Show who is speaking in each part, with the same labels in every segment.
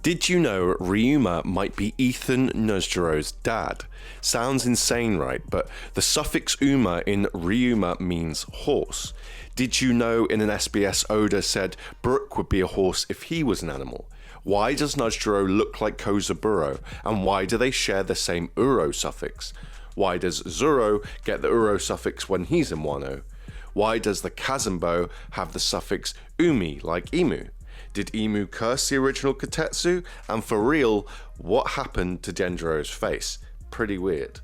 Speaker 1: Did you know Ryuma might be Ethan Nusjuro's dad? Sounds insane, right? But the suffix uma in Ryuma means horse. Did you know in an SBS Oda said Brook would be a horse if he was an animal? Why does Nusjuro look like Kozaburo? And why do they share the same uro suffix? Why does Zoro get the uro suffix when he's in Wano? Why does the Kazembo have the suffix umi like emu? Did Emu curse the original Kotetsu? And for real, what happened to Denjiro's face? Pretty weird.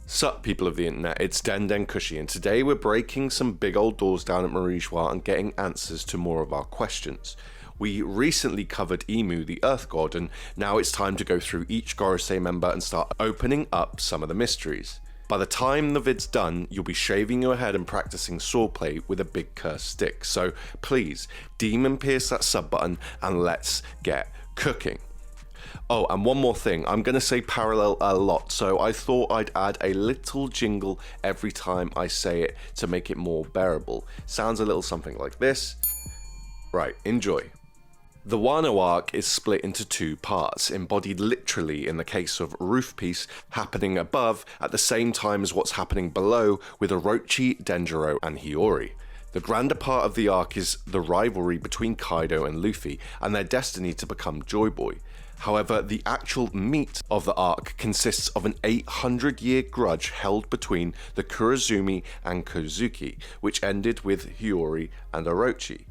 Speaker 1: Sup, people of the internet, it's Den Kushi, and today we're breaking some big old doors down at Nusjuro and getting answers to more of our questions. We recently covered Emu, the Earth God, and now it's time to go through each Gorosei member and start opening up some of the mysteries. By the time the vid's done, you'll be shaving your head and practicing swordplay with a big cursed stick. So please, demon pierce that sub button and let's get cooking. Oh, and one more thing, I'm going to say parallel a lot, so I thought I'd add a little jingle every time I say it to make it more bearable. Sounds a little something like this. Right, enjoy. The Wano arc is split into two parts, embodied literally in the case of Roof Piece happening above at the same time as what's happening below with Orochi, Denjiro and Hiyori. The grander part of the arc is the rivalry between Kaido and Luffy and their destiny to become Joy Boy. However, the actual meat of the arc consists of an 800-year grudge held between the Kurozumi and Kozuki, which ended with Hiyori and Orochi.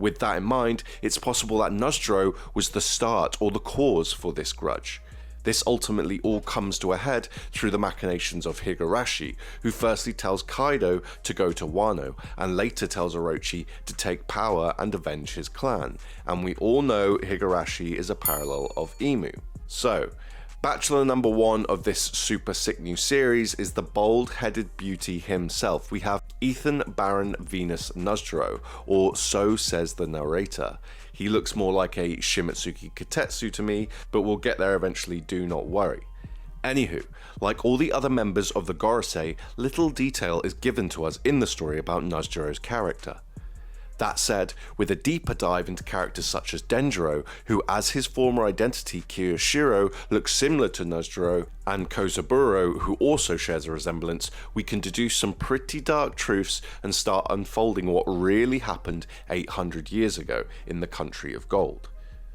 Speaker 1: With that in mind, it's possible that Nusjuro was the start or the cause for this grudge. This ultimately all comes to a head through the machinations of Higurashi, who firstly tells Kaido to go to Wano, and later tells Orochi to take power and avenge his clan, and we all know Higurashi is a parallel of Emu. So, Bachelor number 1 of this super sick new series is the bald-headed beauty himself. We have Ethan Baron Venus Nusjuro, or so says the narrator. He looks more like a Shimatsuki Kotetsu to me, but we'll get there eventually, do not worry. Anywho, like all the other members of the Gorosei, little detail is given to us in the story about Nusjuro's character. That said, with a deeper dive into characters such as Denjiro, who as his former identity Kiyoshiro looks similar to Nusjuro, and Kozaburo, who also shares a resemblance, we can deduce some pretty dark truths and start unfolding what really happened 800 years ago in the country of gold.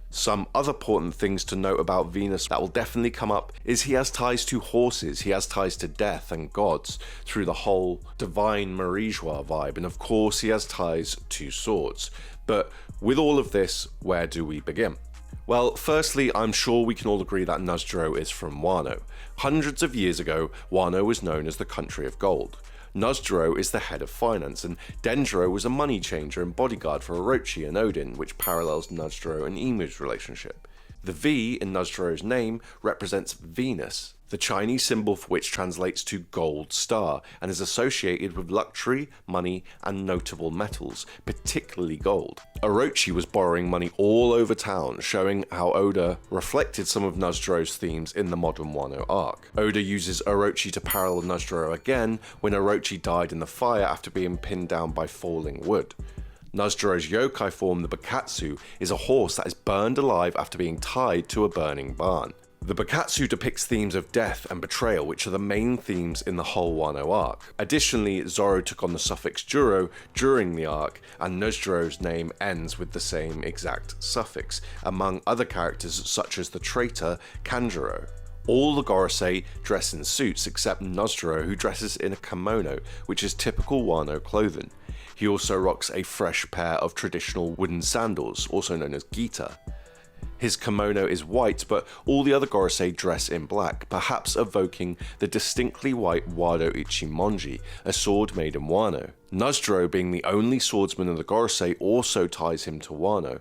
Speaker 1: Some other important things to note about Venus that will definitely come up is he has ties to horses, he has ties to death and gods through the whole divine Nusjuro vibe, and of course he has ties to swords. But with all of this, where do we begin? Well, firstly, I'm sure we can all agree that Nusjuro is from Wano. Hundreds of years ago, Wano was known as the country of gold. Nusjuro is the head of finance, and Denjiro was a money changer and bodyguard for Orochi and Odin, which parallels Nusjuro and Emu's relationship. The V in Nusjuro's name represents Venus, the Chinese symbol for which translates to gold star, and is associated with luxury, money, and notable metals, particularly gold. Orochi was borrowing money all over town, showing how Oda reflected some of Nusjuro's themes in the modern Wano arc. Oda uses Orochi to parallel Nusjuro again when Orochi died in the fire after being pinned down by falling wood. Nusjuro's yokai form, the Bakatsu, is a horse that is burned alive after being tied to a burning barn. The Bakatsu depicts themes of death and betrayal, which are the main themes in the whole Wano arc. Additionally, Zoro took on the suffix Juro during the arc, and Nusjuro's name ends with the same exact suffix, among other characters such as the traitor Kanjuro. All the Gorosei dress in suits except Nusjuro, who dresses in a kimono, which is typical Wano clothing. He also rocks a fresh pair of traditional wooden sandals, also known as gita. His kimono is white, but all the other Gorosei dress in black, perhaps evoking the distinctly white Wado Ichimonji, a sword made in Wano. Nusjuro, being the only swordsman of the Gorosei, also ties him to Wano,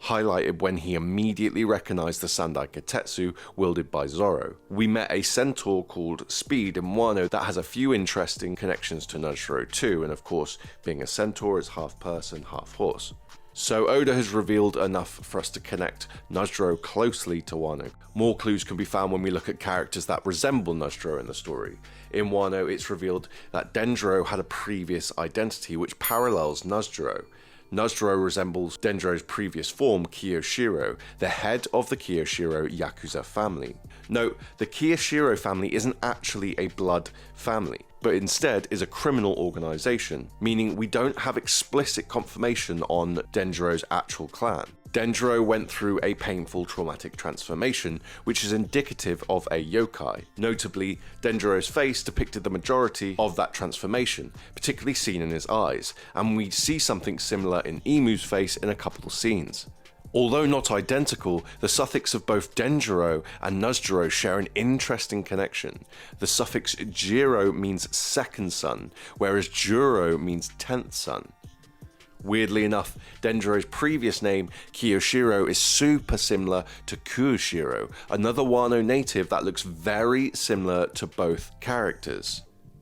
Speaker 1: highlighted when he immediately recognized the Sandai Kotetsu wielded by Zoro. We met a centaur called Speed in Wano that has a few interesting connections to Nusjuro too, and of course, being a centaur is half person, half horse. So Oda has revealed enough for us to connect Nusjuro closely to Wano. More clues can be found when we look at characters that resemble Nusjuro in the story. In Wano, it's revealed that Denjiro had a previous identity which parallels Nusjuro. Nusjuro resembles Denjiro's previous form, Kiyoshiro, the head of the Kiyoshiro Yakuza family. Note, the Kiyoshiro family isn't actually a blood family, but instead is a criminal organization, meaning we don't have explicit confirmation on Denjiro's actual clan. Denjiro went through a painful traumatic transformation, which is indicative of a yokai. Notably, Denjiro's face depicted the majority of that transformation, particularly seen in his eyes, and we see something similar in Imu's face in a couple of scenes. Although not identical, the suffix of both Denjiro and Nusjuro share an interesting connection. The suffix Jiro means second son, whereas Juro means 10th son. Weirdly enough, Denjiro's previous name, Kiyoshiro, is super similar to Kuoshiro, another Wano native that looks very similar to both characters.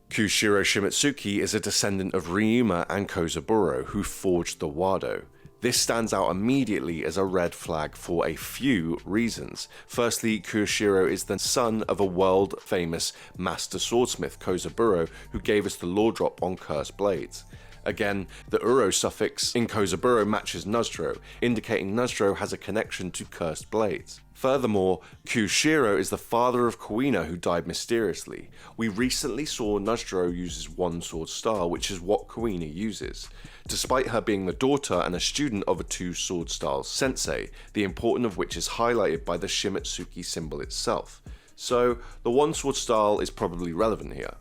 Speaker 1: Kushiro Shimitsuki is a descendant of Ryuma and Kozaburo, who forged the Wado. This stands out immediately as a red flag for a few reasons. Firstly, Kuoshiro is the son of a world-famous master swordsmith, Kozaburo, who gave us the lore drop on cursed blades. Again, the Uro suffix in Kozaburo matches Nusjuro, indicating Nusjuro has a connection to cursed blades. Furthermore, Kushiro is the father of Kuina, who died mysteriously. We recently saw Nusjuro use his one sword style, which is what Kuina uses. Despite her being the daughter and a student of a two sword style sensei, the importance of which is highlighted by the Shimitsuki symbol itself. So, the one sword style is probably relevant here.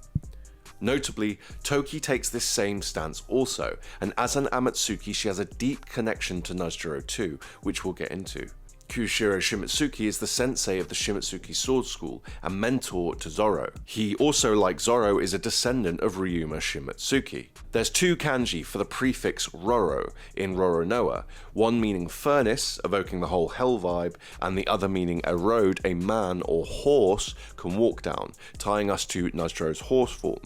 Speaker 1: Notably, Toki takes this same stance also, and as an Amatsuki she has a deep connection to Nusjuro too, which we'll get into. Kushiro Shimitsuki is the sensei of the Shimitsuki sword school and mentor to Zoro. He also, like Zoro, is a descendant of Ryuma Shimitsuki. There's two kanji for the prefix Roro in Roronoa, one meaning furnace, evoking the whole hell vibe, and the other meaning a road a man or horse can walk down, tying us to Nusjuro's horse form.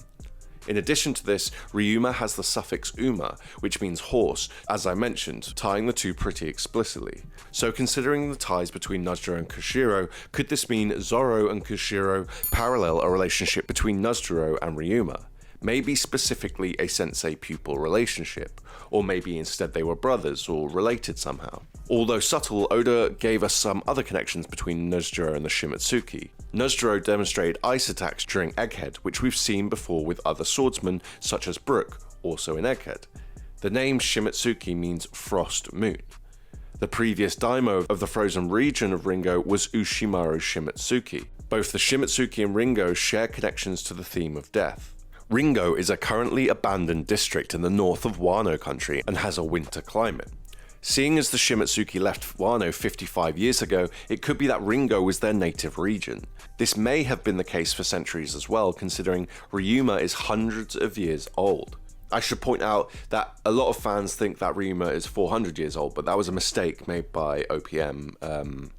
Speaker 1: In addition to this, Ryuma has the suffix uma, which means horse, as I mentioned, tying the two pretty explicitly. So considering the ties between Nusjuro and Kushiro, could this mean Zoro and Kushiro parallel a relationship between Nusjuro and Ryuma? Maybe specifically a sensei-pupil relationship, or maybe instead they were brothers or related somehow. Although subtle, Oda gave us some other connections between Nusjuro and the Shimitsuki. Nusjuro demonstrated ice attacks during Egghead, which we've seen before with other swordsmen such as Brook, also in Egghead. The name Shimitsuki means frost moon. The previous daimyo of the frozen region of Ringo was Ushimaru Shimitsuki. Both the Shimitsuki and Ringo share connections to the theme of death. Ringo is a currently abandoned district in the north of Wano country and has a winter climate. Seeing as the Shimitsuki left Wano 55 years ago, it could be that Ringo was their native region. This may have been the case for centuries as well, considering Ryuma is hundreds of years old. I should point out that a lot of fans think that Ryuma is 400 years old, but that was a mistake made by OPM.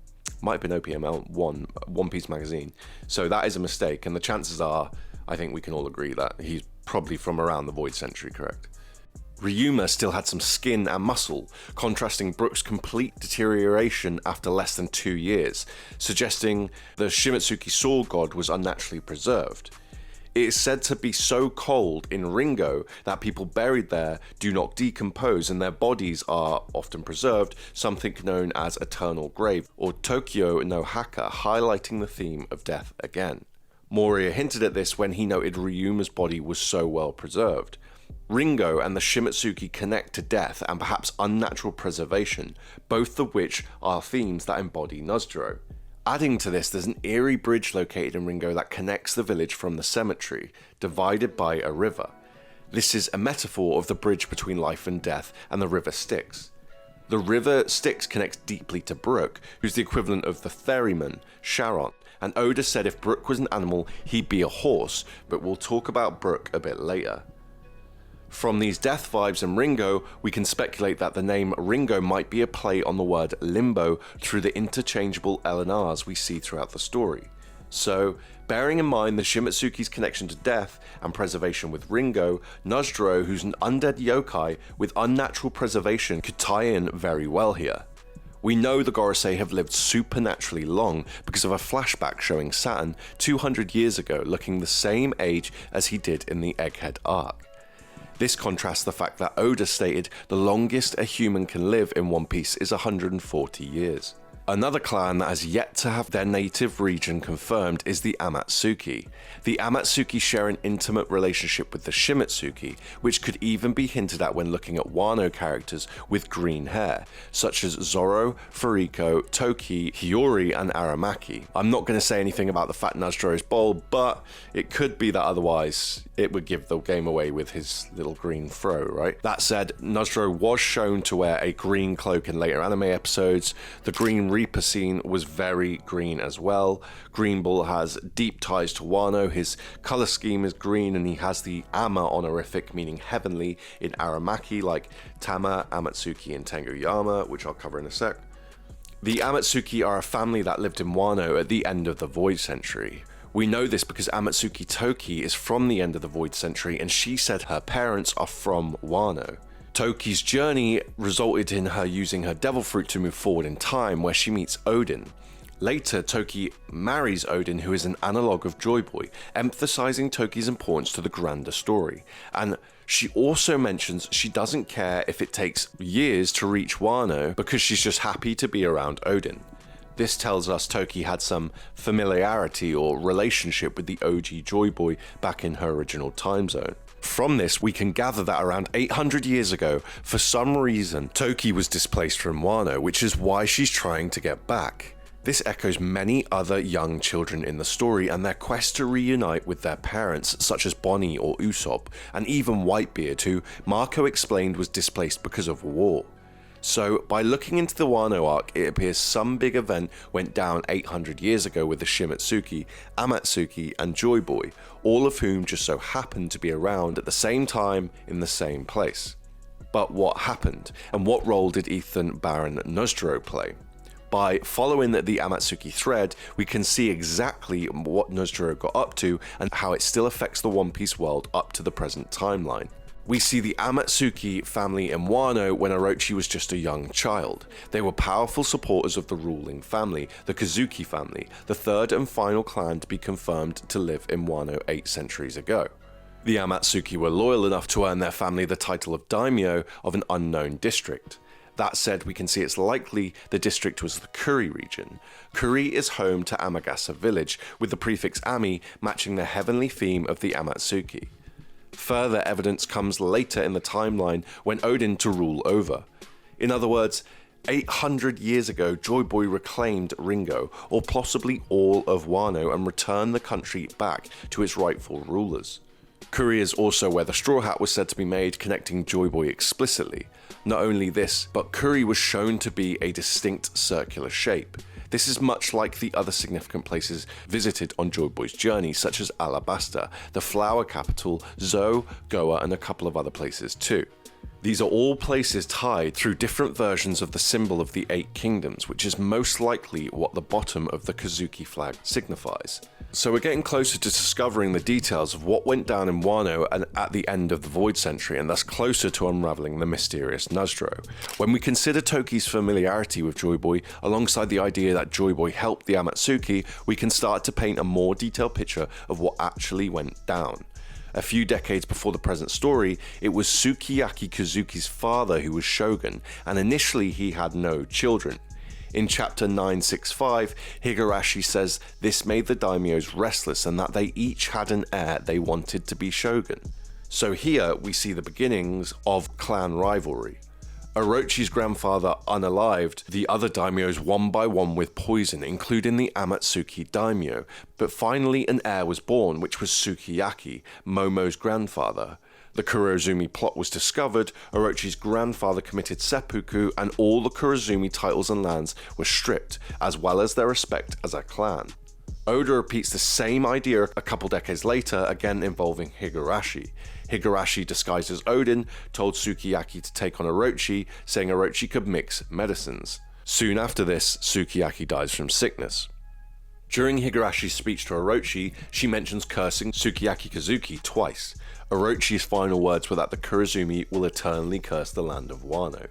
Speaker 1: Might have been OPM One Piece magazine. So that is a mistake, and the chances are, I think we can all agree that he's probably from around the Void Century, correct? Ryuma still had some skin and muscle, contrasting Brook's complete deterioration after less than 2 years, suggesting the Shimitsuki sword god was unnaturally preserved. It is said to be so cold in Ringo that people buried there do not decompose and their bodies are often preserved, something known as eternal grave, or Tokyo no Haka, highlighting the theme of death again. Moria hinted at this when he noted Ryuma's body was so well preserved. Ringo and the Shimitsuki connect to death and perhaps unnatural preservation, both of which are themes that embody Nusjuro. Adding to this, there's an eerie bridge located in Ringo that connects the village from the cemetery, divided by a river. This is a metaphor of the bridge between life and death and the river Styx. The river Styx connects deeply to Brook, who's the equivalent of the ferryman, Charon, and Oda said if Brook was an animal, he'd be a horse, but we'll talk about Brook a bit later. From these death vibes in Ringo, we can speculate that the name Ringo might be a play on the word limbo through the interchangeable LNRs we see throughout the story. So, bearing in mind the Shimitsuki's connection to death and preservation with Ringo, Nusjuro, who's an undead yokai with unnatural preservation, could tie in very well here. We know the Gorosei have lived supernaturally long because of a flashback showing Saturn 200 years ago looking the same age as he did in the Egghead arc. This contrasts the fact that Oda stated the longest a human can live in One Piece is 140 years. Another clan that has yet to have their native region confirmed is the Amatsuki. The Amatsuki share an intimate relationship with the Shimatsuki, which could even be hinted at when looking at Wano characters with green hair, such as Zoro, Furiko, Toki, Hiyori, and Aramaki. I'm not going to say anything about the fact Nusjuro is bald, but it could be that otherwise it would give the game away with his little green fro, right? That said, Nusjuro was shown to wear a green cloak in later anime episodes. The Green Reaper scene was very green as well. Green Bull has deep ties to Wano. His color scheme is green, and he has the Ama honorific, meaning heavenly, in Aramaki, like Tama, Amatsuki, and Tenguyama, which I'll cover in a sec. The Amatsuki are a family that lived in Wano at the end of the Void Century. We know this because Amatsuki Toki is from the end of the Void Century, and she said her parents are from Wano. Toki's journey resulted in her using her devil fruit to move forward in time, where she meets Odin. Later, Toki marries Odin, who is an analogue of Joy Boy, emphasizing Toki's importance to the grander story. And she also mentions she doesn't care if it takes years to reach Wano because she's just happy to be around Odin. This tells us Toki had some familiarity or relationship with the OG Joy Boy back in her original time zone. From this, we can gather that around 800 years ago, for some reason, Toki was displaced from Wano, which is why she's trying to get back. This echoes many other young children in the story and their quest to reunite with their parents, such as Bonnie or Usopp, and even Whitebeard, who Marco explained was displaced because of war. So, by looking into the Wano arc, it appears some big event went down 800 years ago with the Shimatsuki, Amatsuki, and Joy Boy, all of whom just so happened to be around at the same time in the same place. But what happened, and what role did Ethan Baron Nusjuro play? By following the Amatsuki thread, we can see exactly what Nusjuro got up to and how it still affects the One Piece world up to the present timeline. We see the Amatsuki family in Wano when Orochi was just a young child. They were powerful supporters of the ruling family, the Kozuki family, the third and final clan to be confirmed to live in Wano 8 centuries ago. The Amatsuki were loyal enough to earn their family the title of daimyo of an unknown district. That said, we can see it's likely the district was the Kuri region. Kuri is home to Amagasa village, with the prefix Ami matching the heavenly theme of the Amatsuki. Further evidence comes later in the timeline when Odin to rule over. In other words, 800 years ago, Joy Boy reclaimed Ringo, or possibly all of Wano, and returned the country back to its rightful rulers. Kuri is also where the Straw Hat was said to be made, connecting Joy Boy explicitly. Not only this, but Kuri was shown to be a distinct circular shape. This is much like the other significant places visited on Joy Boy's journey, such as Alabasta, the flower capital, Zou, Goa, and a couple of other places too. These are all places tied through different versions of the symbol of the 8 kingdoms, which is most likely what the bottom of the Kozuki flag signifies. So we're getting closer to discovering the details of what went down in Wano and at the end of the Void Century, and thus closer to unraveling the mysterious Nusjuro. When we consider Toki's familiarity with Joy Boy, alongside the idea that Joy Boy helped the Amatsuki, we can start to paint a more detailed picture of what actually went down. A few decades before the present story, it was Sukiyaki Kozuki's father who was shogun, and initially he had no children. In chapter 965, Higurashi says this made the daimyos restless and that they each had an heir they wanted to be shogun. So here we see the beginnings of clan rivalry. Orochi's grandfather unalived the other daimyos one by one with poison, including the Amatsuki daimyo, but finally an heir was born, which was Sukiyaki, Momo's grandfather. The Kurozumi plot was discovered, Orochi's grandfather committed seppuku, and all the Kurozumi titles and lands were stripped, as well as their respect as a clan. Oda repeats the same idea a couple decades later, again involving Higurashi. Higurashi, disguised as Odin, told Sukiyaki to take on Orochi, saying Orochi could mix medicines. Soon after this, Sukiyaki dies from sickness. During Higurashi's speech to Orochi, she mentions cursing Sukiyaki Kozuki twice. Orochi's final words were that the Kurozumi will eternally curse the land of Wano.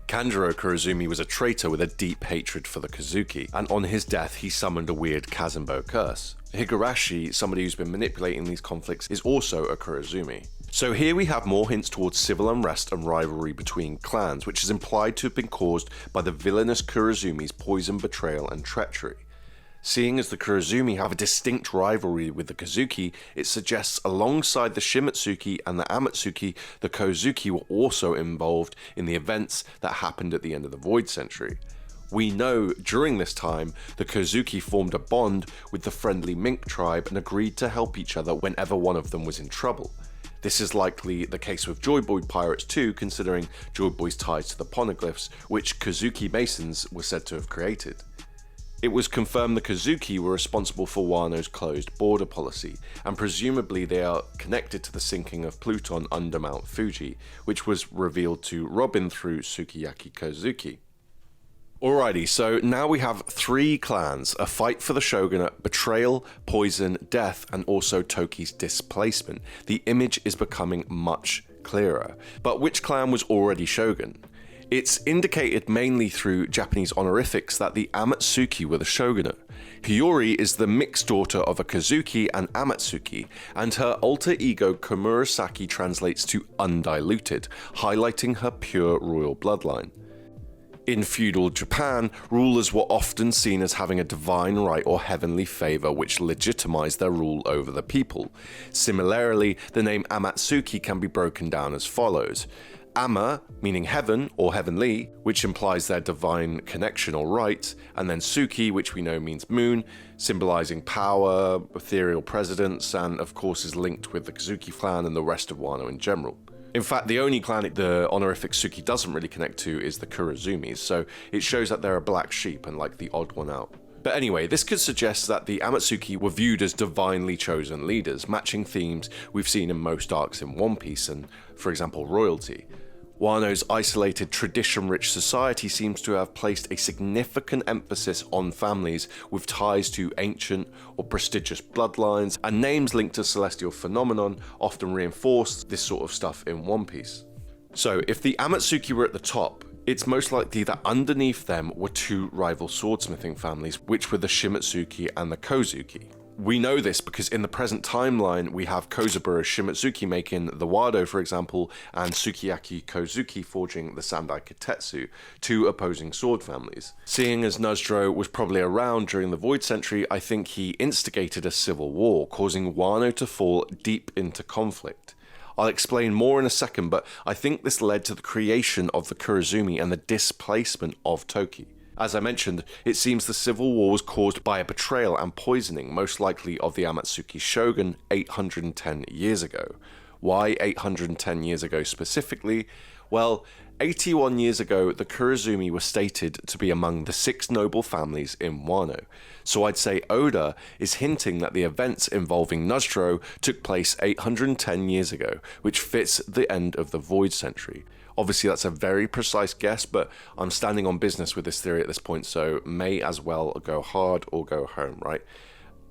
Speaker 1: Kanjuro Kurozumi was a traitor with a deep hatred for the Kozuki, and on his death he summoned a weird Kazembo curse. Higurashi, somebody who's been manipulating these conflicts, is also a Kurozumi. So here we have more hints towards civil unrest and rivalry between clans, which is implied to have been caused by the villainous Kurozumi's poison, betrayal and treachery. Seeing as the Kurozumi have a distinct rivalry with the Kozuki, it suggests alongside the Shimatsuki and the Amatsuki, the Kozuki were also involved in the events that happened at the end of the Void Century. We know during this time, the Kozuki formed a bond with the friendly Mink tribe and agreed to help each other whenever one of them was in trouble. This is likely the case with Joy Boy pirates too, considering Joy Boy's ties to the poneglyphs, which Kozuki masons were said to have created. It was confirmed the Kozuki were responsible for Wano's closed border policy, and presumably they are connected to the sinking of Pluton under Mount Fuji, which was revealed to Robin through Sukiyaki Kozuki. Alrighty, so now we have 3 clans, a fight for the shogunate, betrayal, poison, death, and also Toki's displacement. The image is becoming much clearer. But which clan was already shogun? It's indicated mainly through Japanese honorifics that the Amatsuki were the shogunate. Hiyori is the mixed daughter of a Kozuki and Amatsuki, and her alter ego Komurasaki translates to undiluted, highlighting her pure royal bloodline. In feudal Japan, rulers were often seen as having a divine right or heavenly favour which legitimized their rule over the people. Similarly, the name Amatsuki can be broken down as follows. Ama, meaning heaven or heavenly, which implies their divine connection or right, and then Suki, which we know means moon, symbolizing power, ethereal precedence, and of course is linked with the Kozuki clan and the rest of Wano in general. In fact, the only clan the honorific Suki doesn't really connect to is the Kurozumis, so it shows that they're a black sheep and like the odd one out. But anyway, this could suggest that the Amatsuki were viewed as divinely chosen leaders, matching themes we've seen in most arcs in One Piece and, for example, royalty. Wano's isolated, tradition-rich society seems to have placed a significant emphasis on families with ties to ancient or prestigious bloodlines, and names linked to celestial phenomenon often reinforce this sort of stuff in One Piece. So, if the Amatsuki were at the top, it's most likely that underneath them were 2 rival swordsmithing families, which were the Shimatsuki and the Kozuki. We know this because in the present timeline, we have Kozaburo Shimatsuki making the Wado, for example, and Sukiyaki Kozuki forging the Sandai Kitetsu, 2 opposing sword families. Seeing as Nusjuro was probably around during the Void Century, I think he instigated a civil war, causing Wano to fall deep into conflict. I'll explain more in a second, but I think this led to the creation of the Kurozumi and the displacement of Toki. As I mentioned, it seems the civil war was caused by a betrayal and poisoning, most likely of the Amatsuki shogun 810 years ago. Why 810 years ago specifically? Well, 81 years ago, the Kurozumi were stated to be among the 6 noble families in Wano. So I'd say Oda is hinting that the events involving Nusjuro took place 810 years ago, which fits the end of the Void Century. Obviously, that's a very precise guess, but I'm standing on business with this theory at this point, so may as well go hard or go home, right?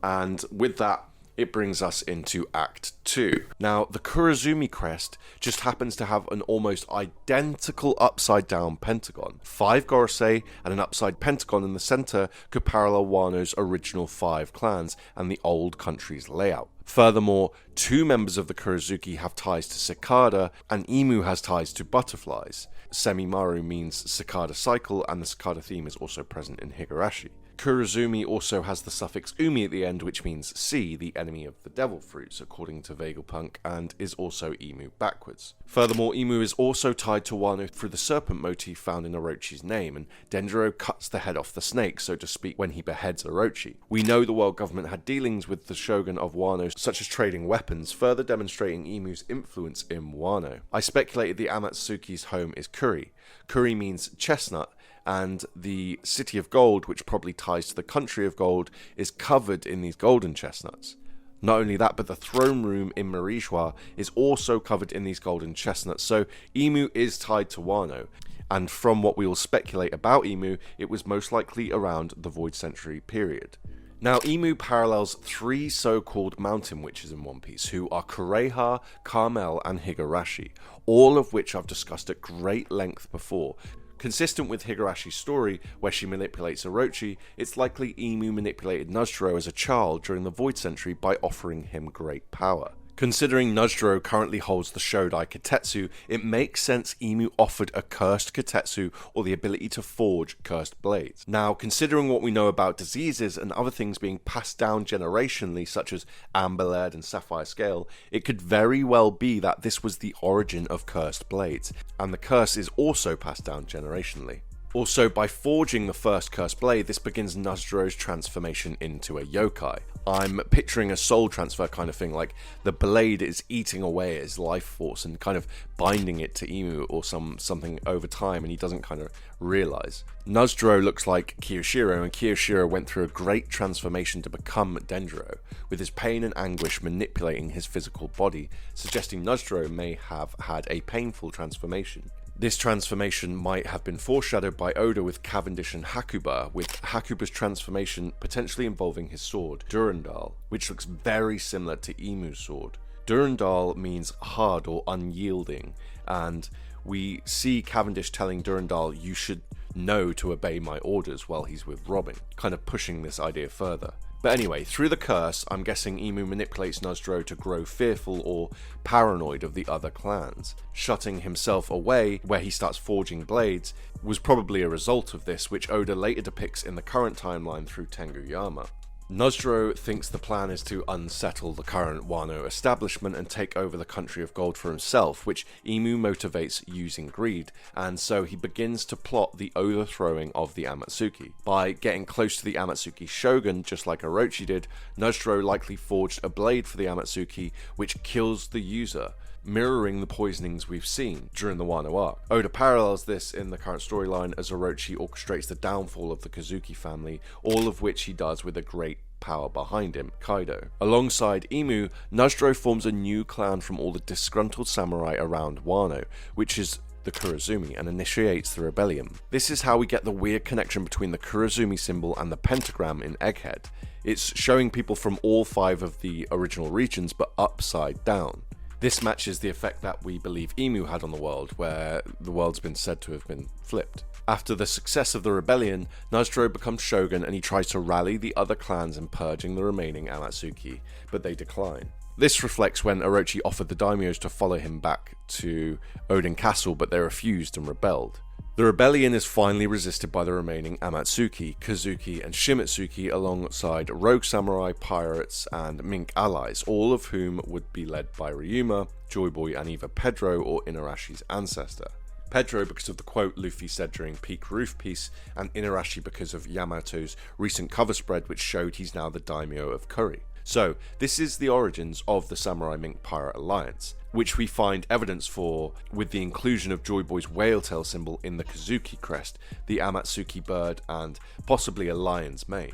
Speaker 1: And with that, it brings us into Act 2. Now, the Kurozumi crest just happens to have an almost identical upside-down pentagon. 5 Gorosei and an upside pentagon in the center could parallel Wano's original 5 clans and the old country's layout. Furthermore, 2 members of the Kurozuki have ties to cicada, and Imu has ties to butterflies. Semimaru means cicada cycle, and the cicada theme is also present in Higurashi. Kurozumi also has the suffix umi at the end, which means sea, the enemy of the devil fruits, according to Vegapunk, and is also Imu backwards. Furthermore, Imu is also tied to Wano through the serpent motif found in Orochi's name, and Denjiro cuts the head off the snake, so to speak, when he beheads Orochi. We know the world government had dealings with the shogun of Wano, such as trading weapons, further demonstrating Imu's influence in Wano. I speculated the Amatsuki's home is Kuri. Kuri means chestnut, and the city of gold, which probably ties to the country of gold, is covered in these golden chestnuts. Not only that, but the throne room in Marijois is also covered in these golden chestnuts, so Imu is tied to Wano. And from what we will speculate about Imu, it was most likely around the Void Century period. Now, Imu parallels 3 so-called mountain witches in One Piece, who are Kureha, Carmel, and Higurashi, all of which I've discussed at great length before. Consistent with Higurashi's story, where she manipulates Orochi, it's likely Imu manipulated Nusjuro as a child during the Void Century by offering him great power. Considering Nusjuro currently holds the Shodai Kitetsu, it makes sense Imu offered a cursed Kitetsu or the ability to forge cursed blades. Now, considering what we know about diseases and other things being passed down generationally, such as Amber Lead and Sapphire Scale, it could very well be that this was the origin of cursed blades, and the curse is also passed down generationally. Also, by forging the first cursed blade, this begins Nusjuro's transformation into a yokai. I'm picturing a soul transfer kind of thing, like the blade is eating away at his life force and kind of binding it to Imu or something over time, and he doesn't kind of realize. Nusjuro looks like Kiyoshiro, and Kiyoshiro went through a great transformation to become Denjiro, with his pain and anguish manipulating his physical body, suggesting Nusjuro may have had a painful transformation. This transformation might have been foreshadowed by Oda with Cavendish and Hakuba, with Hakuba's transformation potentially involving his sword, Durandal, which looks very similar to Imu's sword. Durandal means hard or unyielding, and we see Cavendish telling Durandal, "You should know to obey my orders," while he's with Robin, kind of pushing this idea further. But anyway, through the curse, I'm guessing Imu manipulates Nusjuro to grow fearful or paranoid of the other clans. Shutting himself away, where he starts forging blades, was probably a result of this, which Oda later depicts in the current timeline through Tenguyama. Nusjuro thinks the plan is to unsettle the current Wano establishment and take over the country of gold for himself, which Imu motivates using greed, and so he begins to plot the overthrowing of the Amatsuki. By getting close to the Amatsuki shogun, just like Orochi did, Nusjuro likely forged a blade for the Amatsuki, which kills the user, mirroring the poisonings we've seen during the Wano arc. Oda parallels this in the current storyline as Orochi orchestrates the downfall of the Kazuki family, all of which he does with a great power behind him, Kaido. Alongside Imu, Nusjuro forms a new clan from all the disgruntled samurai around Wano, which is the Kurozumi, and initiates the rebellion. This is how we get the weird connection between the Kurozumi symbol and the pentagram in Egghead. It's showing people from all 5 of the original regions, but upside down. This matches the effect that we believe Imu had on the world, where the world's been said to have been flipped. After the success of the rebellion, Nusjuro becomes shogun and he tries to rally the other clans in purging the remaining Amatsuki, but they decline. This reflects when Orochi offered the daimyos to follow him back to Odin Castle, but they refused and rebelled. The rebellion is finally resisted by the remaining Amatsuki, Kazuki, and Shimitsuki alongside rogue samurai, pirates, and mink allies, all of whom would be led by Ryuma, Joy Boy, and either Pedro or Inarashi's ancestor. Pedro because of the quote Luffy said during Peak Roof Piece, and Inarashi because of Yamato's recent cover spread which showed he's now the daimyo of Kuri. So, this is the origins of the Samurai Mink Pirate Alliance, which we find evidence for with the inclusion of Joy Boy's whale tail symbol in the Kazuki crest, the Amatsuki bird, and possibly a lion's mane.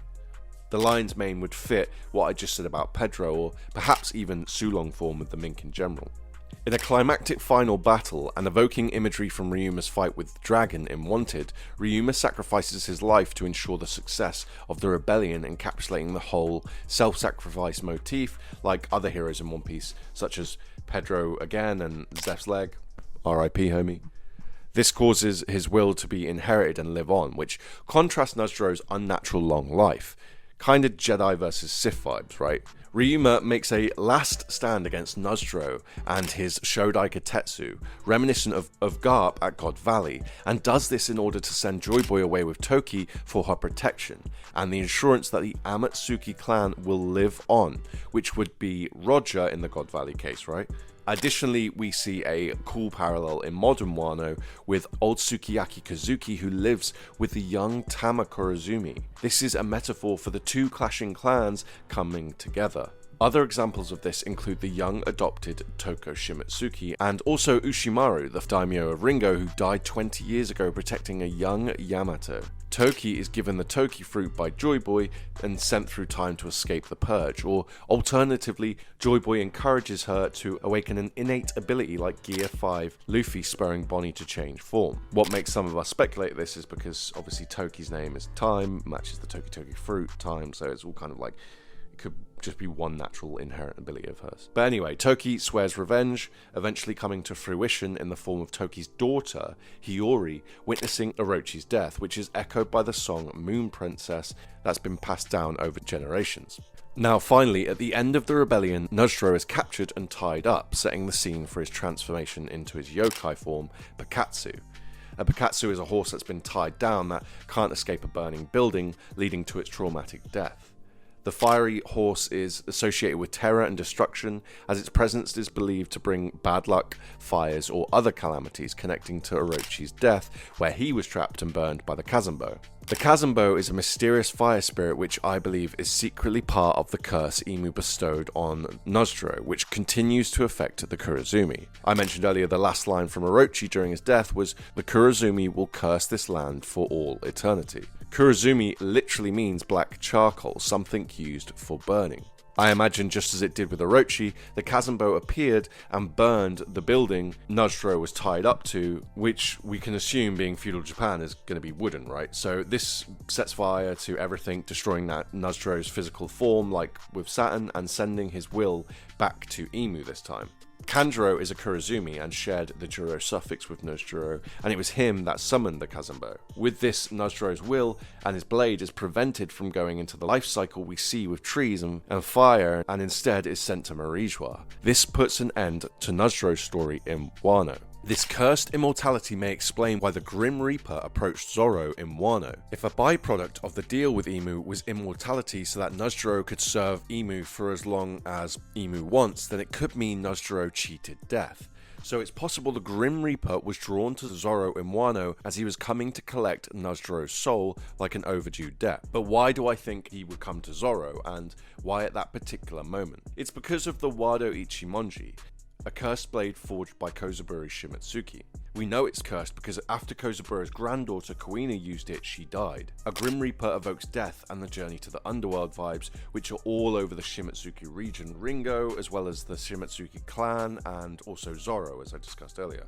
Speaker 1: The lion's mane would fit what I just said about Pedro, or perhaps even Sulong form with the mink in general. In a climactic final battle, and evoking imagery from Ryuma's fight with the dragon in Wanted, Ryuma sacrifices his life to ensure the success of the rebellion, encapsulating the whole self-sacrifice motif like other heroes in One Piece, such as Pedro again and Zeph's leg. R.I.P. homie. This causes his will to be inherited and live on, which contrasts Nusjuro's unnatural long life. Kinda Jedi versus Sith vibes, right? Ryuma makes a last stand against Nusjuro and his Shodai Kitetsu, reminiscent of Garp at God Valley, and does this in order to send Joy Boy away with Toki for her protection, and the assurance that the Amatsuki clan will live on, which would be Roger in the God Valley case, right? Additionally, we see a cool parallel in modern Wano with old Sukiyaki Kazuki who lives with the young Tama Kurozumi. This is a metaphor for the 2 clashing clans coming together. Other examples of this include the young adopted Toko Shimitsuki and also Ushimaru, the daimyo of Ringo who died 20 years ago protecting a young Yamato. Toki is given the Toki fruit by Joy Boy and sent through time to escape the purge, or alternatively, Joy Boy encourages her to awaken an innate ability like Gear 5 Luffy spurring Bonnie to change form. What makes some of us speculate this is because obviously Toki's name is Time, matches the Toki fruit, Time, so it's all kind of like, it could just be one natural inherent ability of hers. But anyway, Toki swears revenge, eventually coming to fruition in the form of Toki's daughter, Hiyori, witnessing Orochi's death, which is echoed by the song Moon Princess that's been passed down over generations. Now finally, at the end of the rebellion, Nusjuro is captured and tied up, setting the scene for his transformation into his yokai form, Bakatsu. A Bakatsu is a horse that's been tied down that can't escape a burning building, leading to its traumatic death. The fiery horse is associated with terror and destruction, as its presence is believed to bring bad luck, fires, or other calamities connecting to Orochi's death, where he was trapped and burned by the Kazanbo. The Kazanbo is a mysterious fire spirit which I believe is secretly part of the curse Imu bestowed on Nusjuro, which continues to affect the Kurozumi. I mentioned earlier the last line from Orochi during his death was, "The Kurozumi will curse this land for all eternity." Kurozumi literally means black charcoal, something used for burning. I imagine just as it did with Orochi, the Kazanbo appeared and burned the building Nusjuro was tied up to, which we can assume, being feudal Japan, is going to be wooden, right? So this sets fire to everything, destroying that Nusjuro's physical form, like with Saturn, and sending his will back to Imu this time. Kanjuro is a Kurozumi and shared the Juro suffix with Nusjuro, and it was him that summoned the Kazanbo. With this, Nusjuro's will and his blade is prevented from going into the life cycle we see with trees and fire, and instead is sent to Marijua. This puts an end to Nusjuro's story in Wano. This cursed immortality may explain why the Grim Reaper approached Zoro in Wano. If a byproduct of the deal with Imu was immortality so that Nusjuro could serve Imu for as long as Imu wants, then it could mean Nusjuro cheated death. So it's possible the Grim Reaper was drawn to Zoro in Wano as he was coming to collect Nusjuro's soul like an overdue debt. But why do I think he would come to Zoro, and why at that particular moment? It's because of the Wado Ichimonji, a cursed blade forged by Kozabura's Shimatsuki. We know it's cursed because after Kozabura's granddaughter Kuina used it, she died. A Grim Reaper evokes death and the journey to the underworld vibes, which are all over the Shimatsuki region, Ringo, as well as the Shimatsuki clan, and also Zoro, as I discussed earlier.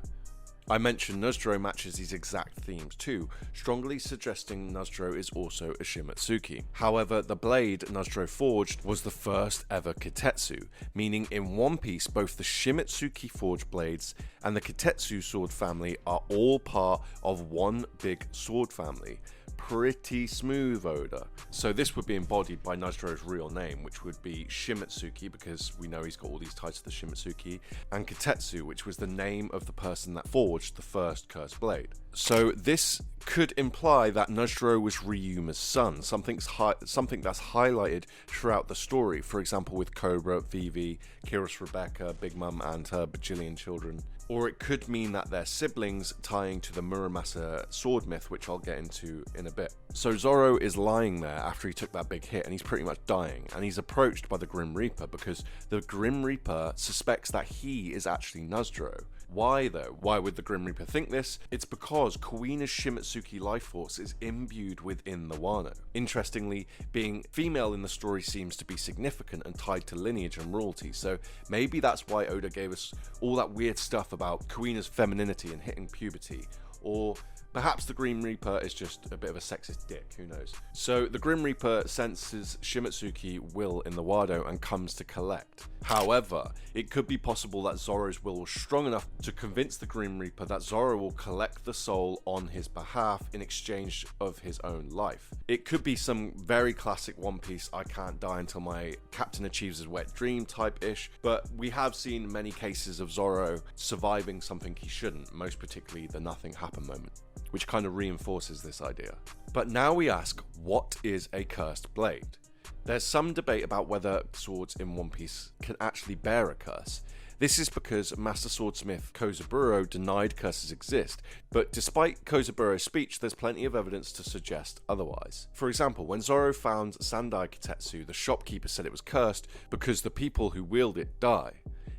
Speaker 1: I mentioned Nusjuro matches these exact themes too, strongly suggesting Nusjuro is also a Shimatsuki. However, the blade Nusjuro forged was the first ever Kitetsu, meaning in One Piece both the Shimatsuki forged blades and the Kitetsu sword family are all part of one big sword family. Pretty smooth, Oda. So this would be embodied by Nusjuro's real name, which would be Shimatsuki, because we know he's got all these titles of the Shimatsuki, and Kitetsu, which was the name of the person that forged the first cursed blade. So this could imply that Nusjuro was Ryuma's son, something that's highlighted throughout the story, for example with Cobra, Vivi, Kira's Rebecca, Big Mum and her bajillion children. Or it could mean that they're siblings, tying to the Muramasa sword myth, which I'll get into in a bit. So Zoro is lying there after he took that big hit and he's pretty much dying, and he's approached by the Grim Reaper because the Grim Reaper suspects that he is actually Nusjuro. Why though? Why would the Grim Reaper think this? It's because Kuina's Shimatsuki life force is imbued within the Wano. Interestingly, being female in the story seems to be significant and tied to lineage and royalty, so maybe that's why Oda gave us all that weird stuff about Kuina's femininity and hitting puberty, or perhaps the Grim Reaper is just a bit of a sexist dick, who knows. So the Grim Reaper senses Shimatsuki will in the Wado and comes to collect. However, it could be possible that Zoro's will was strong enough to convince the Grim Reaper that Zoro will collect the soul on his behalf in exchange of his own life. It could be some very classic One Piece I can't die until my captain achieves his wet dream type-ish, but we have seen many cases of Zoro surviving something he shouldn't, most particularly the nothing happened moment, which kind of reinforces this idea. But now we ask, what is a cursed blade? There's some debate about whether swords in One Piece can actually bear a curse. This is because Master Swordsmith Kozaburo denied curses exist, but despite Kozaburo's speech, there's plenty of evidence to suggest otherwise. For example, when Zoro found Sandai Kitetsu, the shopkeeper said it was cursed because the people who wield it die.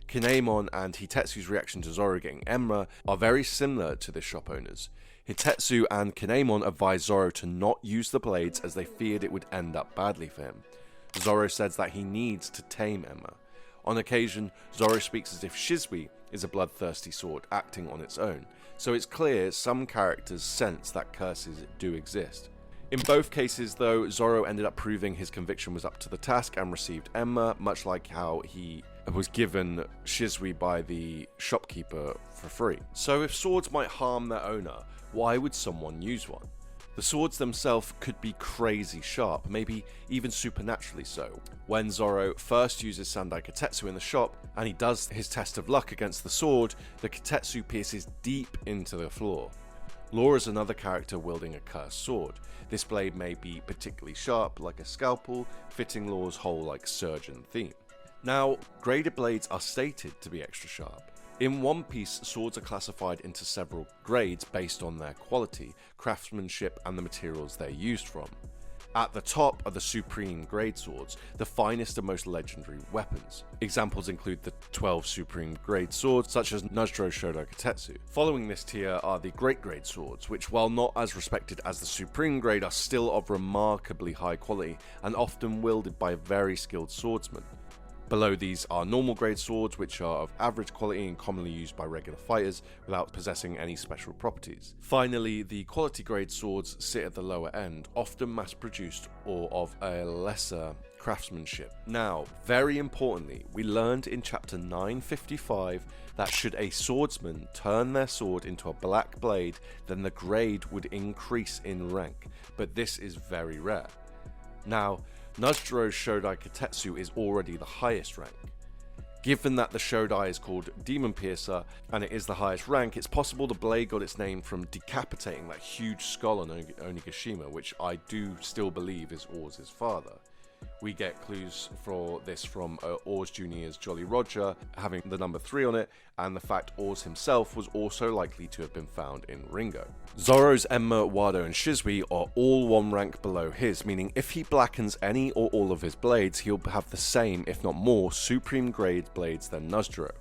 Speaker 1: Kinemon and Hitetsu's reaction to Zoro getting Enma are very similar to the shop owners. Hitetsu and Kinemon advised Zoro to not use the blades as they feared it would end up badly for him. Zoro says that he needs to tame Enma. On occasion, Zoro speaks as if Shizui is a bloodthirsty sword acting on its own, so it's clear some characters sense that curses do exist. In both cases though, Zoro ended up proving his conviction was up to the task and received Enma, much like how he was given Shizui by the shopkeeper for free. So if swords might harm their owner, why would someone use one? The swords themselves could be crazy sharp, maybe even supernaturally so. When Zoro first uses Sandai Kotetsu in the shop, and he does his test of luck against the sword, the Kotetsu pierces deep into the floor. Law is another character wielding a cursed sword. This blade may be particularly sharp, like a scalpel, fitting Law's whole like surgeon theme. Now, graded blades are stated to be extra sharp. In One Piece, swords are classified into several grades based on their quality, craftsmanship, and the materials they're used from. At the top are the supreme grade swords, the finest and most legendary weapons. Examples include the 12 supreme grade swords, such as Nusjuro Shodai Kotetsu. Following this tier are the great grade swords, which, while not as respected as the supreme grade, are still of remarkably high quality and often wielded by very skilled swordsmen. Below these are normal grade swords, which are of average quality and commonly used by regular fighters without possessing any special properties. Finally, the quality grade swords sit at the lower end, often mass produced or of a lesser craftsmanship. Now, very importantly, we learned in chapter 955 that should a swordsman turn their sword into a black blade, then the grade would increase in rank, but this is very rare. Now, Nusjuro Shodai Kotetsu is already the highest rank. Given that the Shodai is called Demon Piercer and it is the highest rank, it's possible the blade got its name from decapitating that huge skull on Onigashima, which I do still believe is Oars' father. We get clues for this from Oars Jr.'s Jolly Roger having the number 3 on it, and the fact Oars himself was also likely to have been found in Ringo. Zoro's Enma, Wado, and Shisui are all one rank below his, meaning if he blackens any or all of his blades, he'll have the same, if not more, supreme grade blades than Nusjuro.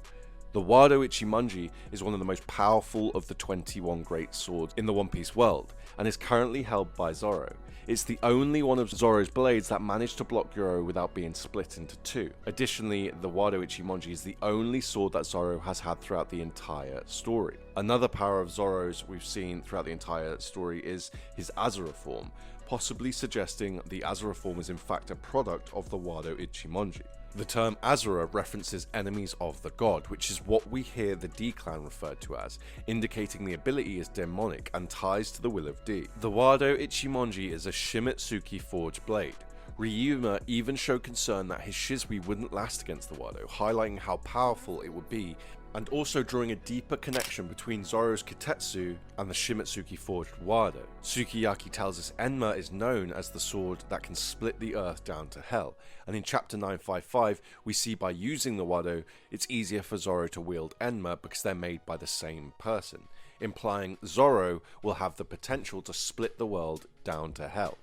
Speaker 1: The Wado Ichimonji is one of the most powerful of the 21 great swords in the One Piece world, and is currently held by Zoro. It's the only one of Zoro's blades that managed to block Yoro without being split into two. Additionally, the Wado Ichimonji is the only sword that Zoro has had throughout the entire story. Another power of Zoro's we've seen throughout the entire story is his Azura form, possibly suggesting the Azura form is in fact a product of the Wado Ichimonji. The term Azura references enemies of the god, which is what we hear the D-clan referred to as, indicating the ability is demonic and ties to the will of D. The Wado Ichimonji is a Shimitsuki forged blade. Ryuma even showed concern that his Shisui wouldn't last against the Wado, highlighting how powerful it would be, and also drawing a deeper connection between Zoro's Kotetsu and the Shimitsuki forged Wado. Sukiyaki tells us Enma is known as the sword that can split the earth down to hell, and in chapter 955 we see by using the Wado it's easier for Zoro to wield Enma because they're made by the same person, implying Zoro will have the potential to split the world down to hell.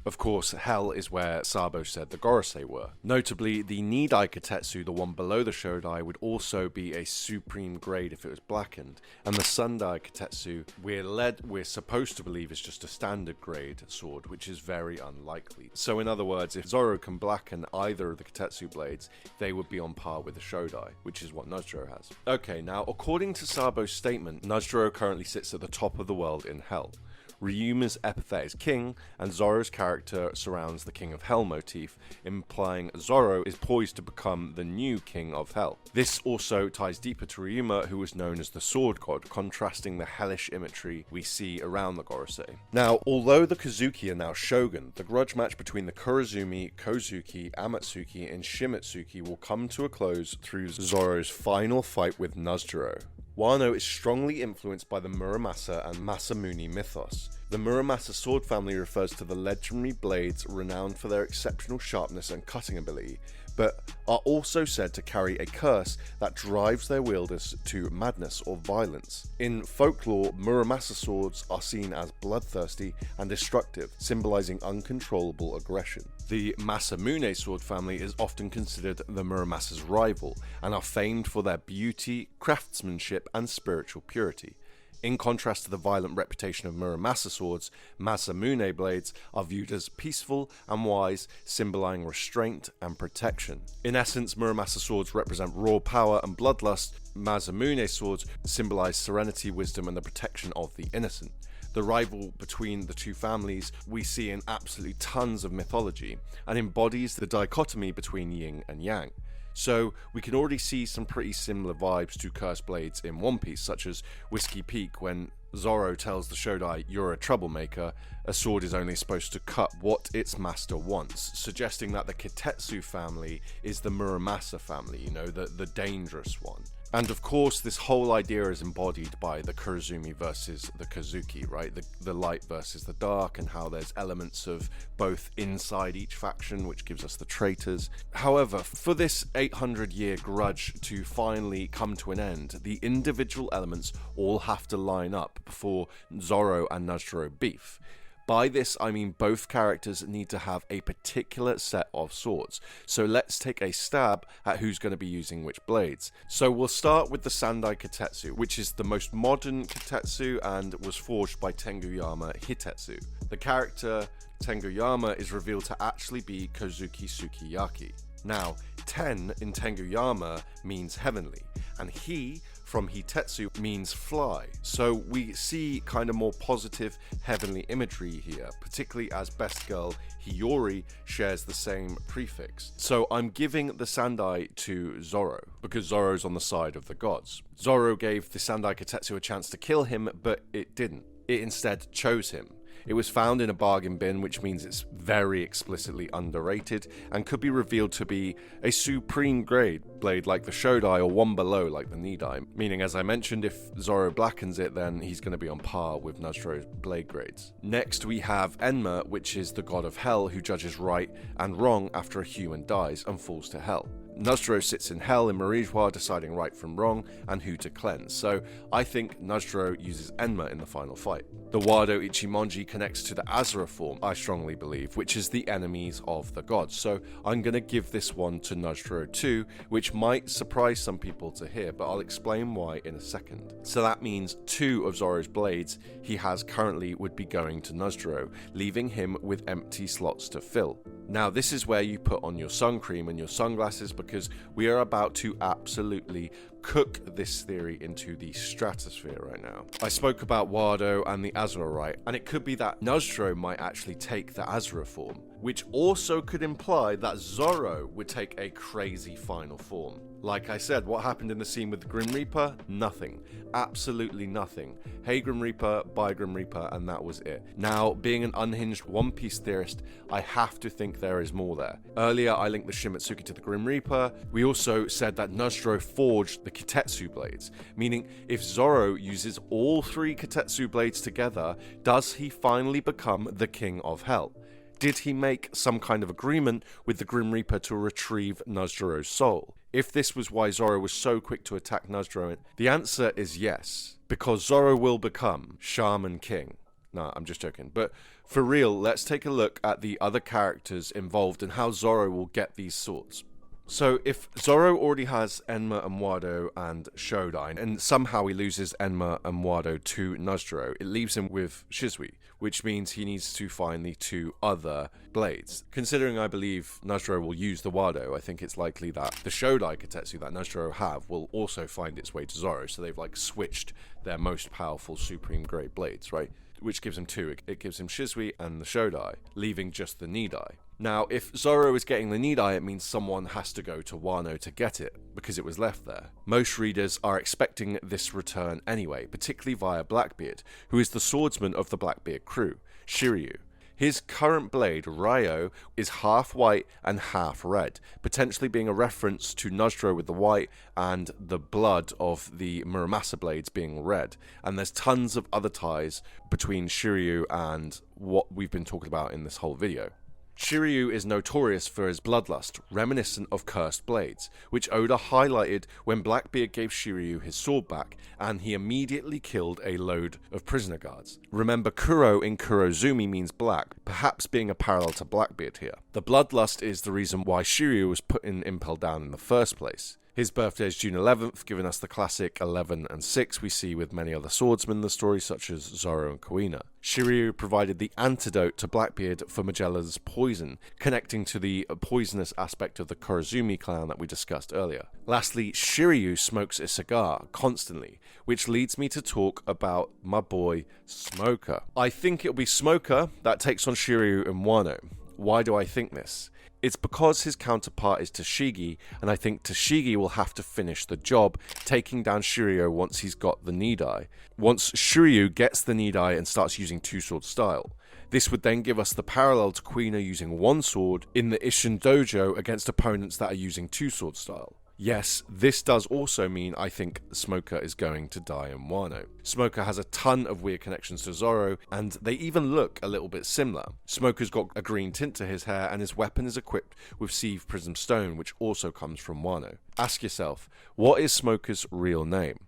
Speaker 1: Of course, hell is where Sabo said the Gorosei were. Notably, the Nidai Kotetsu, the one below the Shodai, would also be a supreme grade if it was blackened, and the Sundai Kotetsu we're supposed to believe is just a standard grade sword, which is very unlikely. So in other words, if Zoro can blacken either of the Kotetsu blades, they would be on par with the Shodai, which is what Nusjuro has. Okay, now according to Sabo's statement, Nusjuro currently sits at the top of the world in hell. Ryuma's epithet is king, and Zoro's character surrounds the King of Hell motif, implying Zoro is poised to become the new King of Hell. This also ties deeper to Ryuma, who was known as the Sword God, contrasting the hellish imagery we see around the Gorosei. Now, although the Kozuki are now shogun, the grudge match between the Kurozumi, Kozuki, Amatsuki, and Shimitsuki will come to a close through Zoro's final fight with Nusjuro. Wano is strongly influenced by the Muramasa and Masamune mythos. The Muramasa sword family refers to the legendary blades renowned for their exceptional sharpness and cutting ability, but are also said to carry a curse that drives their wielders to madness or violence. In folklore, Muramasa swords are seen as bloodthirsty and destructive, symbolizing uncontrollable aggression. The Masamune sword family is often considered the Muramasa's rival, and are famed for their beauty, craftsmanship, and spiritual purity. In contrast to the violent reputation of Muramasa swords, Masamune blades are viewed as peaceful and wise, symbolizing restraint and protection. In essence, Muramasa swords represent raw power and bloodlust. Masamune swords symbolize serenity, wisdom, and the protection of the innocent. The rival between the two families we see in absolutely tons of mythology, and embodies the dichotomy between yin and yang. So we can already see some pretty similar vibes to Cursed Blades in One Piece, such as Whiskey Peak when Zoro tells the Shodai, "You're a troublemaker. A sword is only supposed to cut what its master wants," suggesting that the Kitetsu family is the Muramasa family, you know, the dangerous one. And of course, this whole idea is embodied by the Kurozumi versus the Kozuki, right? The light versus the dark, and how there's elements of both inside each faction, which gives us the traitors. However, for this 800-year grudge to finally come to an end, the individual elements all have to line up before Zoro and Nusjuro beef. By this, I mean both characters need to have a particular set of swords. So let's take a stab at who's going to be using which blades. So we'll start with the Sandai Kitetsu, which is the most modern Kitetsu and was forged by Tenguyama Hitetsu. The character Tenguyama is revealed to actually be Kozuki Sukiyaki. Now, Ten in Tenguyama means heavenly, and He from Hitetsu means fly. So we see kind of more positive heavenly imagery here, particularly as best girl Hiyori shares the same prefix. So I'm giving the Sandai to Zoro, because Zoro's on the side of the gods. Zoro gave the Sandai Kitetsu a chance to kill him, but it didn't. It instead chose him. It was found in a bargain bin, which means it's very explicitly underrated and could be revealed to be a supreme grade blade like the Shodai, or one below like the Nidai, meaning, as I mentioned, if Zoro blackens it, then he's going to be on par with Nusjuro's blade grades. Next we have Enma, which is the god of hell who judges right and wrong after a human dies and falls to hell. Nusjuro sits in hell in Marijois, deciding right from wrong and who to cleanse. So I think Nusjuro uses Enma in the final fight. The Wado Ichimonji connects to the Asura form, I strongly believe, which is the enemies of the gods. So I'm going to give this one to Nusjuro too, which might surprise some people to hear, but I'll explain why in a second. So that means 2 of Zoro's blades he has currently would be going to Nusjuro, leaving him with empty slots to fill. Now this is where you put on your sun cream and your sunglasses, because we are about to absolutely cook this theory into the stratosphere right now. I spoke about Wado and the Asura, right? And it could be that Nusjuro might actually take the Asura form, which also could imply that Zoro would take a crazy final form. Like I said, what happened in the scene with the Grim Reaper? Nothing. Absolutely nothing. Hey Grim Reaper, bye Grim Reaper, and that was it. Now, being an unhinged One Piece theorist, I have to think there is more there. Earlier, I linked the Shimatsuki to the Grim Reaper. We also said that Nusjuro forged the Kitetsu blades, meaning if Zoro uses all 3 Kitetsu blades together, does he finally become the King of Hell? Did he make some kind of agreement with the Grim Reaper to retrieve Nusjuro's soul? If this was why Zoro was so quick to attack Nusjuro, the answer is yes, because Zoro will become Shaman King. No, I'm just joking. But for real, let's take a look at the other characters involved and how Zoro will get these swords. So if Zoro already has Enma and Wado and Shodai, and somehow he loses Enma and Wado to Nusjuro, it leaves him with Shizui, which means he needs to find the 2 other blades. Considering I believe Nusjuro will use the Wado, I think it's likely that the Shodai Kitetsu that Nusjuro have will also find its way to Zoro, so they've like switched their most powerful supreme grade blades, right? Which gives him 2. It gives him Shizui and the Shodai, leaving just the Nidai. Now, if Zoro is getting the Nidai, it means someone has to go to Wano to get it, because it was left there. Most readers are expecting this return anyway, particularly via Blackbeard, who is the swordsman of the Blackbeard crew, Shiryu. His current blade, Ryo, is half white and half red, potentially being a reference to Nusjuro with the white and the blood of the Muramasa blades being red. And there's tons of other ties between Shiryu and what we've been talking about in this whole video. Shiryu is notorious for his bloodlust, reminiscent of cursed blades, which Oda highlighted when Blackbeard gave Shiryu his sword back, and he immediately killed a load of prisoner guards. Remember, Kuro in Kurozumi means black, perhaps being a parallel to Blackbeard here. The bloodlust is the reason why Shiryu was put in Impel Down in the first place. His birthday is June 11th, giving us the classic 11 and 6 we see with many other swordsmen in the story, such as Zoro and Kuina. Shiryu provided the antidote to Blackbeard for Magellan's poison, connecting to the poisonous aspect of the Kurozumi clan that we discussed earlier. Lastly, Shiryu smokes a cigar constantly, which leads me to talk about my boy Smoker. I think it'll be Smoker that takes on Shiryu and Wano. why do I think this? It's because his counterpart is Tashigi, and I think Tashigi will have to finish the job, taking down Shiryu once he's got the Nidai. Once Shiryu gets the Nidai and starts using two-sword style. This would then give us the parallel to Kuina using one sword in the Isshin Dojo against opponents that are using two-sword style. Yes, this does also mean I think Smoker is going to die in Wano. Smoker has a ton of weird connections to Zoro, and they even look a little bit similar. Smoker's got a green tint to his hair, and his weapon is equipped with Sieve Prism Stone, which also comes from Wano. Ask yourself, what is Smoker's real name?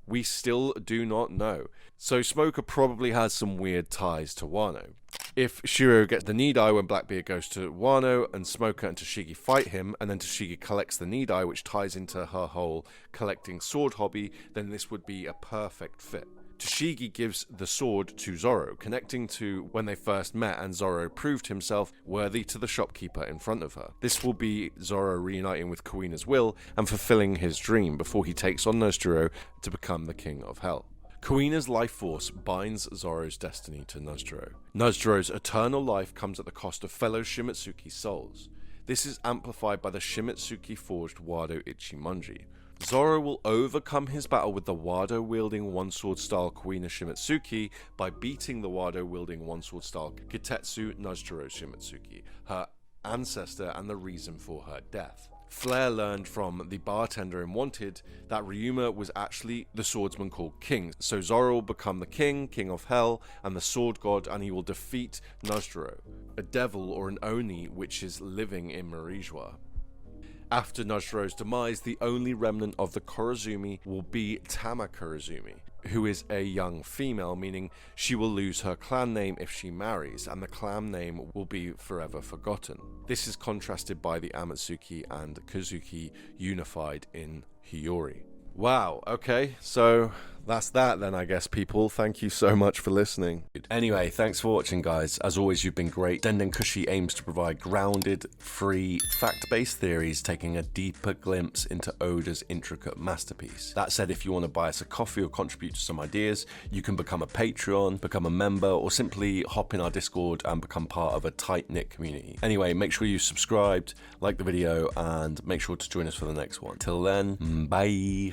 Speaker 1: We still do not know, so Smoker probably has some weird ties to Wano. If Shiryu gets the Nidai when Blackbeard goes to Wano and Smoker and Tashigi fight him, and then Tashigi collects the Nidai, which ties into her whole collecting sword hobby, then this would be a perfect fit. Tashigi gives the sword to Zoro, connecting to when they first met and Zoro proved himself worthy to the shopkeeper in front of her. This will be Zoro reuniting with Kuina's will and fulfilling his dream before he takes on Nusjuro to become the king of hell. Kuina's life force binds Zoro's destiny to Nusjuro. Nusjuro's eternal life comes at the cost of fellow Shimotsuki souls. This is amplified by the Shimotsuki forged Wado Ichimonji. Zoro will overcome his battle with the Wado-wielding one-sword style Kuina Shimotsuki by beating the Wado-wielding one-sword style Kitetsu Nusjuro Shimotsuki, her ancestor and the reason for her death. Flare learned from the bartender in Wanted that Ryuma was actually the swordsman called King, so Zoro will become the king, king of hell, and the sword god, and he will defeat Nusjuro, a devil or an Oni which is living in Marijua. After Nusjuro's demise, the only remnant of the Kurozumi will be Tama Kurozumi, who is a young female, meaning she will lose her clan name if she marries, and the clan name will be forever forgotten. This is contrasted by the Amatsuki and Kazuki unified in Hiyori. Wow, okay, so that's that then, I guess, people. Thank you so much for listening. Anyway, thanks for watching, guys. As always, you've been great. Denden Kushi aims to provide grounded, free, fact-based theories, taking a deeper glimpse into Oda's intricate masterpiece. That said, if you want to buy us a coffee or contribute to some ideas, you can become a Patreon, become a member, or simply hop in our Discord and become part of a tight-knit community. Anyway, make sure you subscribed, like the video, and make sure to join us for the next one. Till then, bye!